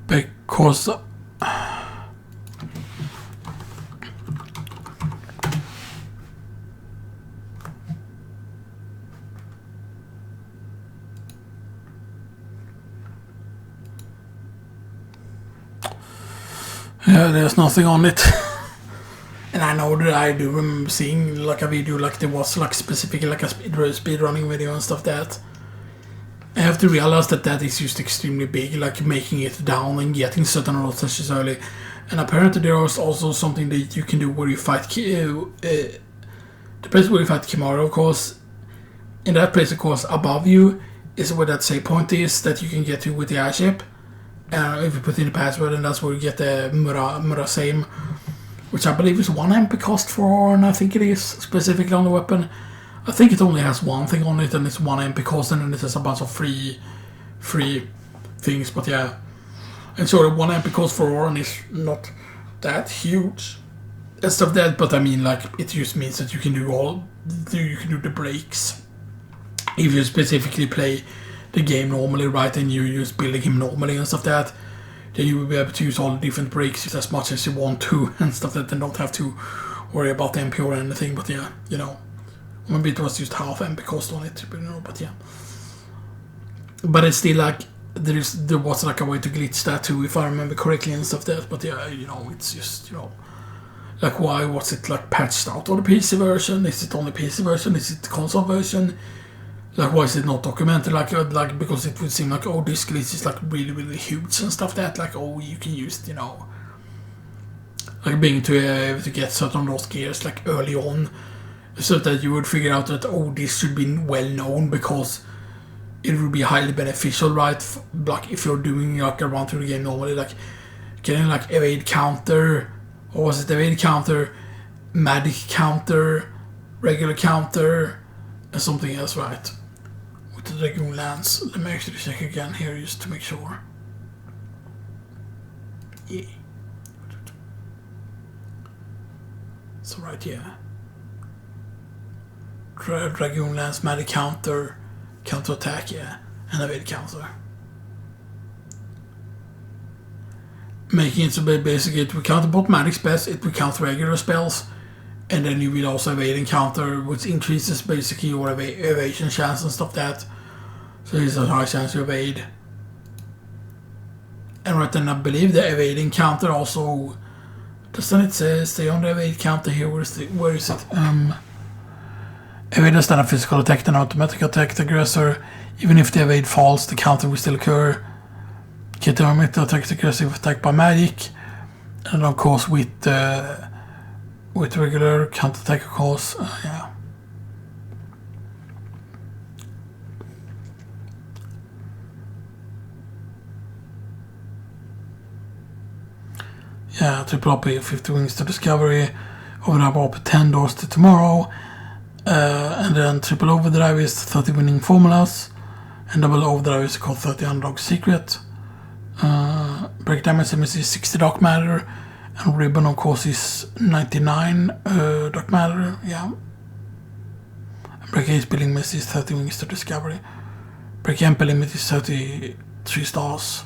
Because yeah, there's nothing on it. And I know that I do remember seeing like a video, like there was like specifically like a speed running video and stuff that I have to realize that is just extremely big, like making it down and getting certain rotations early. And apparently there is also something that you can do where you fight the place where you fight Kimura, of course. In that place, of course, above you is where that save point is that you can get to with the airship. If you put in the password, and that's where you get the Mura Same, which I believe is 1 MP cost for, and I think it is specifically on the weapon. I think it only has one thing on it, and it's 1 MP cost, and then it has a bunch of free things. But yeah, and so the 1 MP cost for Oran is not that huge and stuff that. But I mean, like, it just means that you can do the breaks if you specifically play the game normally, right, and you just building him normally and stuff that, then you will be able to use all the different breaks as much as you want to and stuff that, and don't have to worry about MP or anything. But yeah, you know, maybe it was just half MP cost on it, you know, but yeah. But it's still like there was like a way to glitch that too, if I remember correctly and stuff that. But yeah, you know, it's just, you know, like, why was it like patched out on the PC version? Is it on the PC version? Is it the console version? Like, why is it not documented? Like because it would seem like, oh, this glitch is like really, really huge and stuff that, like, oh, you can use, you know, like being able to get certain of those gears like early on, so that you would figure out that, oh, this should be well known because it would be highly beneficial, right? Like if you're doing like a run through the game normally, like getting like evade counter, or was it evade counter, magic counter, regular counter, and something else, right? With the Dragoon lands. Let me actually check again here just to make sure. Yeah. So right here. Dragoon lands, magic counter, counter attack, yeah, and evade counter. Making it so basically it will counter both magic spells, it will counter regular spells, and then you will also evade and counter, which increases basically your evasion chance and stuff that. So there's a high chance to evade. And right then I believe the evading counter also, doesn't it say stay on the evade counter here? Where is it? Evade is then a physical attack and automatic attack the aggressor. Even if the evade falls, the counter will still occur. Get the automatic attack the aggressive attack by magic. And of course with regular counter attack, of course, yeah. Yeah, triple up 50 wings to discovery, overdrive up 10 doors to tomorrow, and then triple overdrive is 30 winning formulas, and double overdrive is called 30 underdog secret. Break damage is 60 dark matter, and ribbon of course is 99 dark matter, yeah. And break ace building miss is 30 wings to discovery. Break MP limit is 33 stars,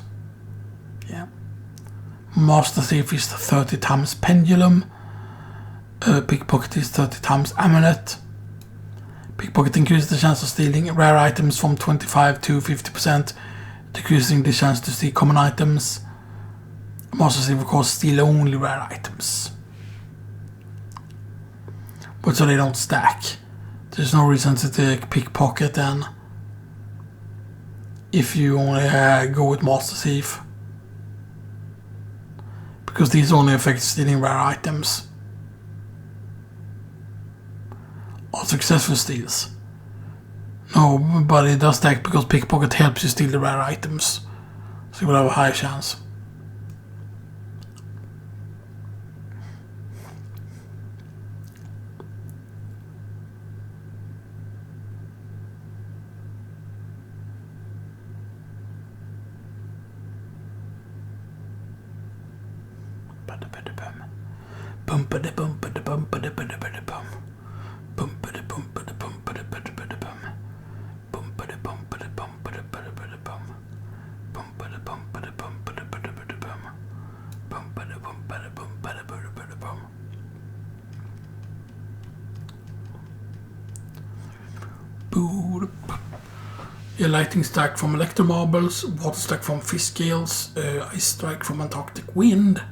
yeah. Master Thief is 30 times Pendulum. Pickpocket is 30 times Amulet. Pickpocket increases the chance of stealing rare items from 25 to 50%, decreasing the chance to steal common items. Master Thief, of course, steal only rare items. But so they don't stack. There's no reason to take Pickpocket then if you only go with Master Thief. Because these only affect stealing rare items. Or successful steals. No, but it does stack because Pickpocket helps you steal the rare items. So you will have a higher chance. Yeah, lightning strike from electro marbles, water strike from fish scales, ice strike from Antarctic wind.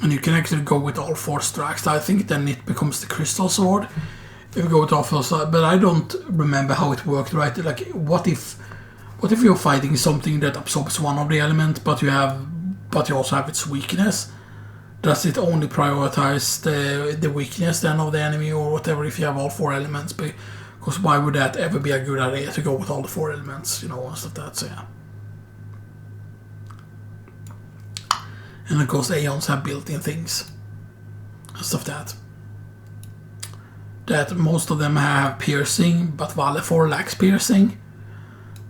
And you can actually go with all 4 strikes. I think then it becomes the crystal sword if you go with all 4 strikes. But I don't remember how it worked, right? Like, what if you're fighting something that absorbs one of the elements, but you also have its weakness? Does it only prioritize the weakness then of the enemy or whatever if you have all 4 elements? Because why would that ever be a good idea to go with all the 4 elements, and stuff like that, so yeah. And of course Aeons have built-in things and stuff that most of them have piercing, but Valefor lacks piercing.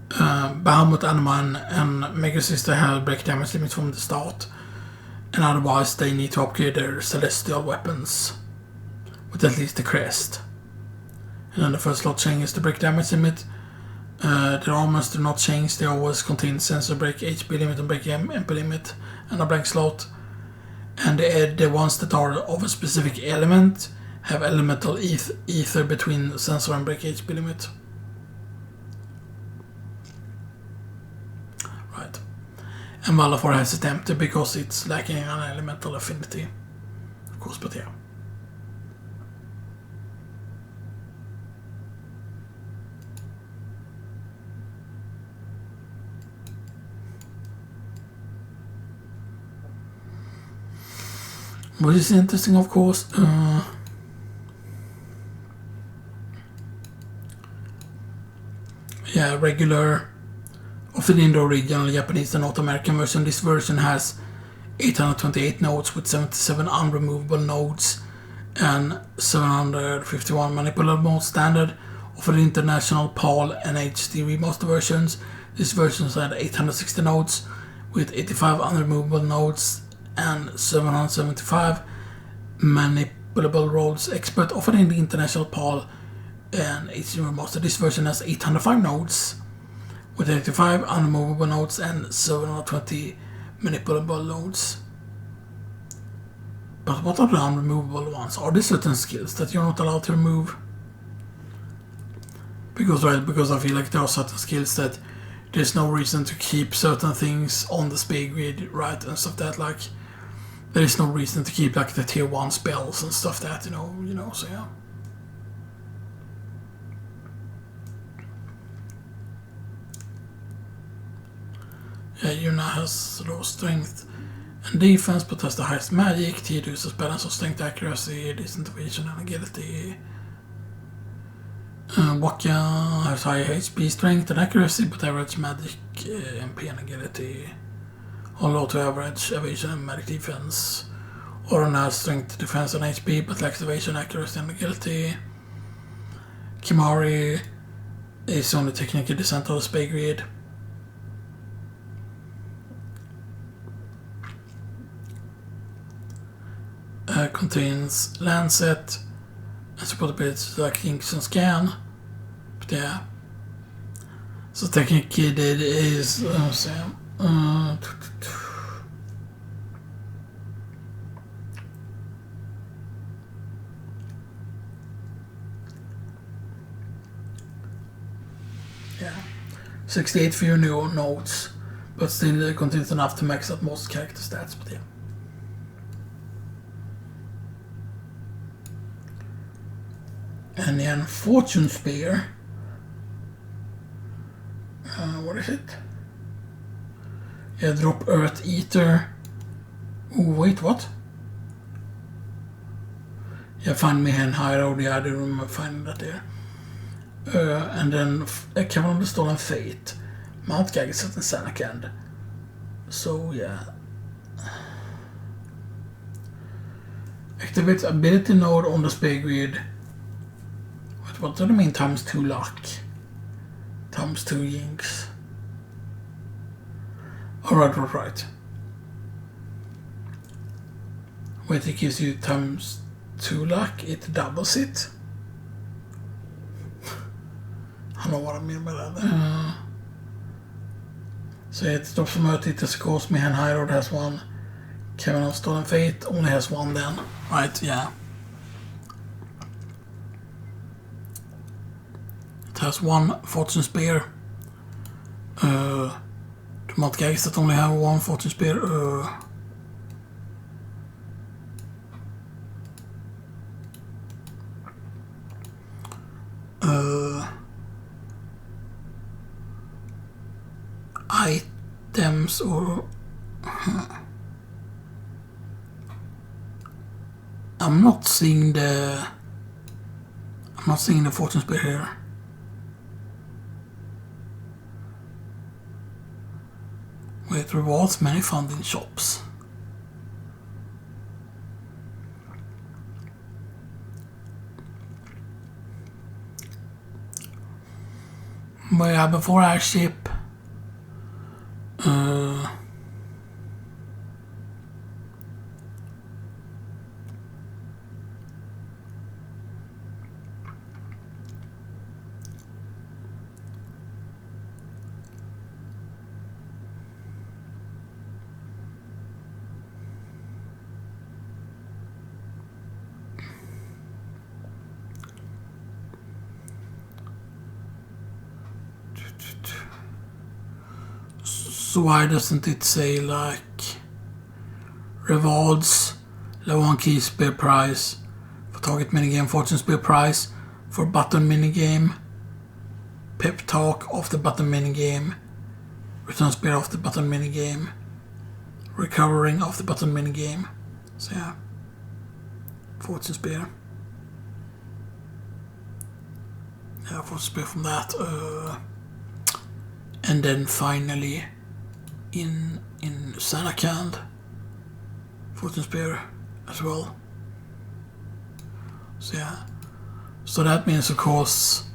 Bahamut, Anima and Mega Sister have break damage limits from the start, and otherwise they need to upgrade their celestial weapons with at least the crest. And then the first slot changes the break damage limit. Their armors do not change, they always contain sensor break HP limit and break MP limit and a blank slot. And the ones that are of a specific element have elemental ether between sensor and break HP limit. Right. And Valefor has it empty because it's lacking an elemental affinity. Of course, but yeah. Which is interesting, of course. Yeah, regular. Often in the original Japanese and North American version, this version has 828 nodes with 77 unremovable nodes and 751 manipulable nodes standard. For the international PAL and HD remaster versions, this version had 860 nodes with 85 unremovable nodes and 775 manipulable roles. Expert offered in the international PAL and HD remaster. This version has 805 nodes with 85 unremovable nodes and 720 manipulable nodes. But what are the unremovable ones? Are there certain skills that you're not allowed to remove? Because I feel like there are certain skills that there's no reason to keep certain things on the speed grid, right, and stuff that, like, there is no reason to keep like the tier 1 spells and stuff that, so yeah. Yeah, Yuna has low strength and defense, but has the highest magic. Tier uses balance of strength, accuracy, decent evasion, and agility. Waka has high HP, strength, and accuracy, but average magic, MP, and agility. Or low to average evasion and magic defense. Oron has strength, defense, and HP, but lacks evasion, accuracy, and agility. Kimari is only technically the center of the spay grid. Contains Lancet and support abilities like Inks and Scan. But yeah. So technically it is 68 fewer new notes, but still contains enough to max out most character stats. But yeah. And then Fortune Spear. What is it? Yeah, drop Earth Eater. Oh, wait, what? Yeah, find me and Hyrule. Yeah, I do remember finding that there. And then Cavern of the Stolen Fate. Mount Gagazet and Sanakand. So, yeah. Activate ability node on the spear grid. What do you mean times 2 luck? Times 2 yinks. Alright. Wait, it gives you times 2 luck, it doubles it. I don't know what I mean by that. So it stops from Earth Eaters, course, me and High Road has 1. Cavern of Stolen Fate only has 1 then. Right, yeah. It has 1 Fortune Spear. The Mount Gags that only have 1 Fortune Spear. Items or I'm not seeing the Fortune Spear here. Wait, rewards many found in shops. But yeah, before I ship so why doesn't it say like rewards, level 1 key spear price for target minigame, Fortune Spear price for button minigame, pep talk of the button minigame, return spear of the button minigame, recovering of the button minigame. So yeah, Fortune Spear. Yeah, Fortune Spear from that. And then finally in Sanakand, Fortune Spear as well. So yeah, so that means of course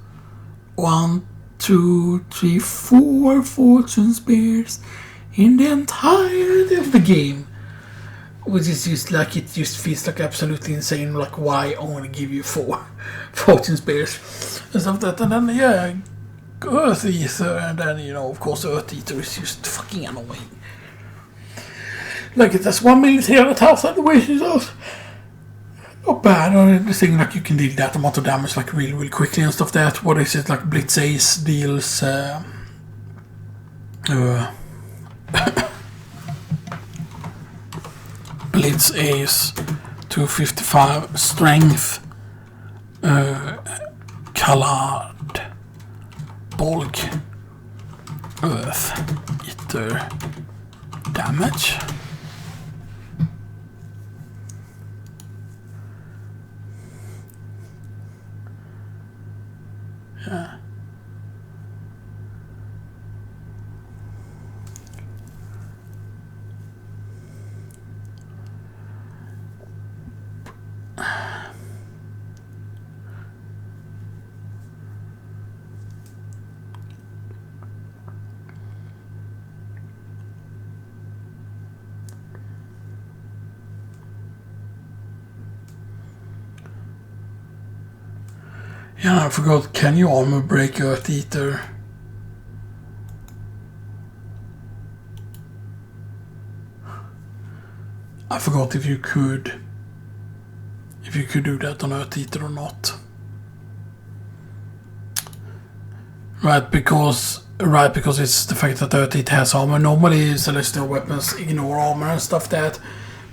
1, 2, 3, 4 Fortune Spears in the entirety of the game, which is just like, it just feels like absolutely insane. Like, why only give you 4 Fortune Spears and stuff like that. And then yeah, Earth Eater, and then, you know, of course Earth Eater is just fucking annoying. Like, it has 1,300,000 wishes out. Not bad, or the thing like you can deal that amount of damage like really quickly and stuff that. What is it, like Blitz Ace deals Blitz Ace 255 strength, colored bulk Earth Eater damage. Yeah. Yeah, I forgot, can you armor break Earth Eater? I forgot if you could do that on Earth Eater or not. Right, because Right, because it's the fact that it has armor. Normally, celestial weapons ignore armor and stuff that.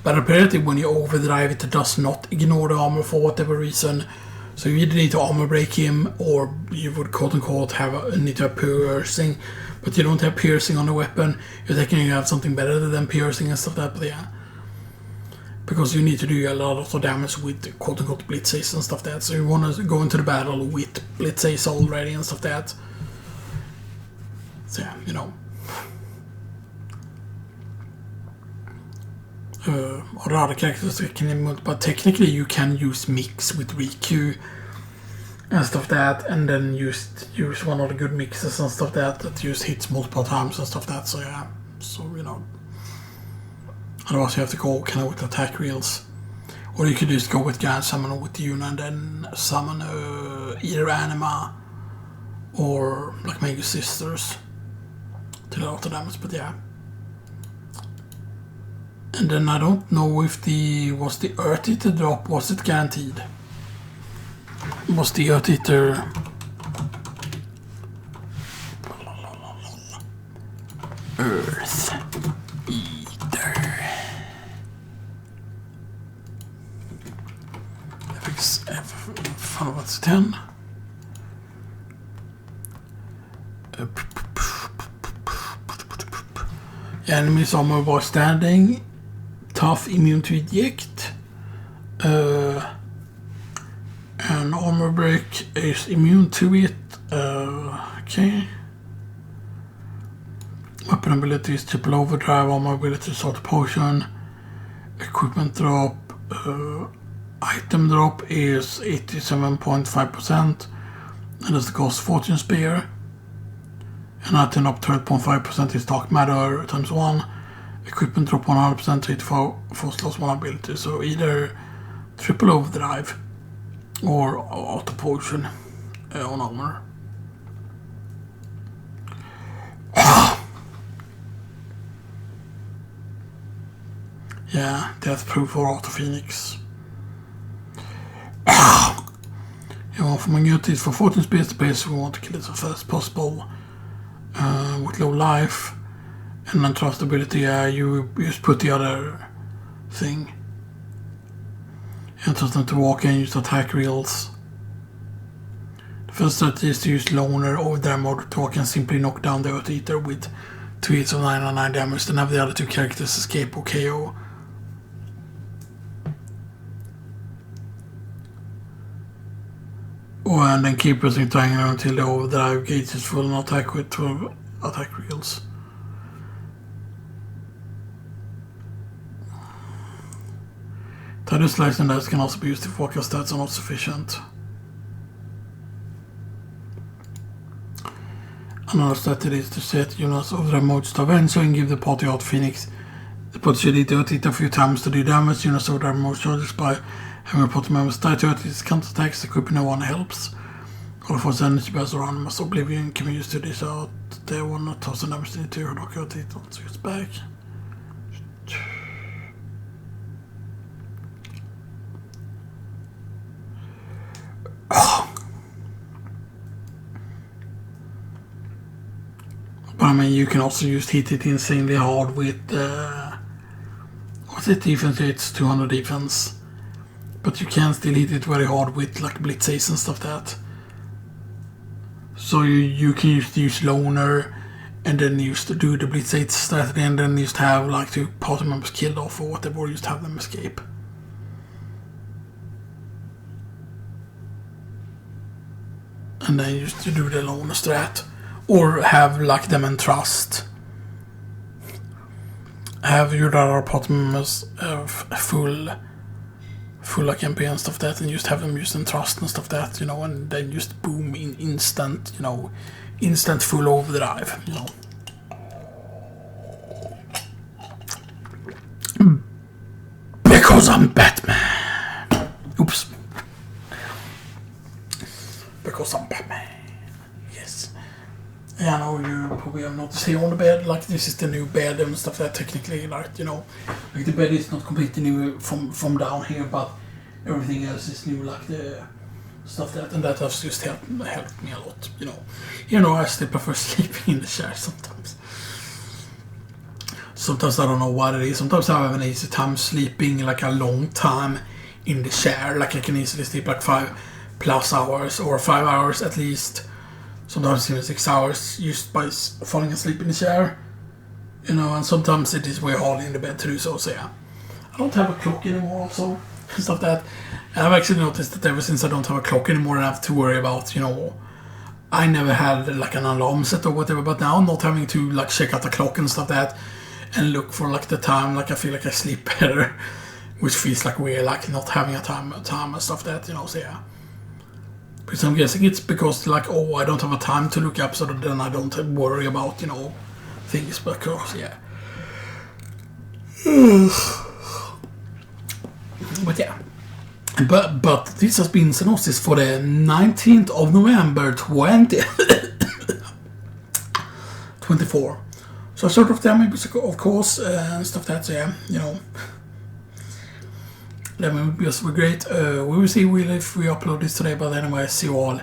But apparently when you overdrive it does not ignore the armor for whatever reason. So you either need to armor break him, or you would quote unquote need to have piercing. But you don't have piercing on the weapon. You're thinking you have something better than piercing and stuff like that, but yeah. Because you need to do a lot of damage with quote unquote blitz ace and stuff like that. So you want to go into the battle with blitz ace already and stuff like that. So yeah, you know. Or other characters but technically you can use mix with Riku and stuff that, and then use one of the good mixes and stuff that use hits multiple times and stuff that. So yeah, so you know. Otherwise you have to go kind of with attack reels, or you could just go with Giant Summon with Yuna and then summon either Anima or like Mega Sisters to the auto damage. But yeah. And then I don't know if was the Earth Eater drop, was it guaranteed? Was the Earth Eater... Earth Eater... What's 10? Enemies armor was standing. Tough, immune to eject, and armor break is immune to it. Okay. Weapon ability is triple overdrive, armor ability is auto potion, equipment drop, item drop is 87.5%, and that's the cost Fortune Spear, and item up 12.5% is Dark Matter times 1. Equipment drop 100% hit for slots 1 ability, so either triple overdrive or auto potion on armor. Yeah, death proof for Auto Phoenix. Yeah, for my GOTY for Fortune Spear to base, we want to kill it as fast as possible with low life. And then trust ability, you just put the other thing. And trust them to walk in, use attack reels. The first strategy is to use Loner over their mode to walk and simply knock down the Earth Eater with 2 hits of 999 damage, then have the other 2 characters escape or KO. And then keep pressing triangle until the overdrive gauge is full and attack with 12 attack reels. Tidal slice and dice can also be used if walker stats are not sufficient. Another strategy is to set units of their modes to avenge and give the party out Phoenix. The party should hit it a few times to do damage. Units of their mode charges by having a party members die to it. Its counterattacks, equipping no one helps. All of us energy bells or animals oblivion can be used to dish out. They will not toss damage into your knockout it once it's back. But I mean, you can also just hit it insanely hard with what's it, defense? It's 200 defense, but you can still hit it very hard with like blitz ace and stuff that. So you can use Loner and then used to do the blitz ace strategy, and then used to have like 2 party members killed off or whatever, or just have them escape. And then used to do the Loner strat. Or have like them in trust. Have your other party members full like MP and stuff that, and just have them used in trust and stuff that, you know, and then just boom in instant, you know, instant full overdrive, you know. Because I'm Batman. Oops. Because I'm Batman. Yes. Yeah, I know you probably have noticed here on the bed, like this is the new bed and stuff that technically, like, you know, like the bed is not completely new from down here, but everything else is new, like the stuff that, and that has just helped me a lot, you know. You know, I still prefer sleeping in the chair sometimes. Sometimes I don't know what it is. Sometimes I have an easy time sleeping like a long time in the chair. Like I can easily sleep like 5+ hours or 5 hours at least. Sometimes even 6 hours just by falling asleep in the chair. You know, and sometimes it is way hard in the bed too, so yeah. I don't have a clock anymore also. Stuff that. And I've actually noticed that ever since I don't have a clock anymore, I have to worry about, you know, I never had like an alarm set or whatever, but now not having to like check out the clock and stuff that and look for like the time, like I feel like I sleep better, which feels like weird, like not having a time and stuff that, you know, so yeah. Because I'm guessing it's because like, oh, I don't have a time to look up, so then I don't worry about, you know, things, because yeah. But yeah. But this has been Xenoxis for the 19th of November 2024. So I started off the Amiibos, of course, and stuff that, so yeah, you know. The Amiibos were great. We will see if we upload this today, but anyway, see you all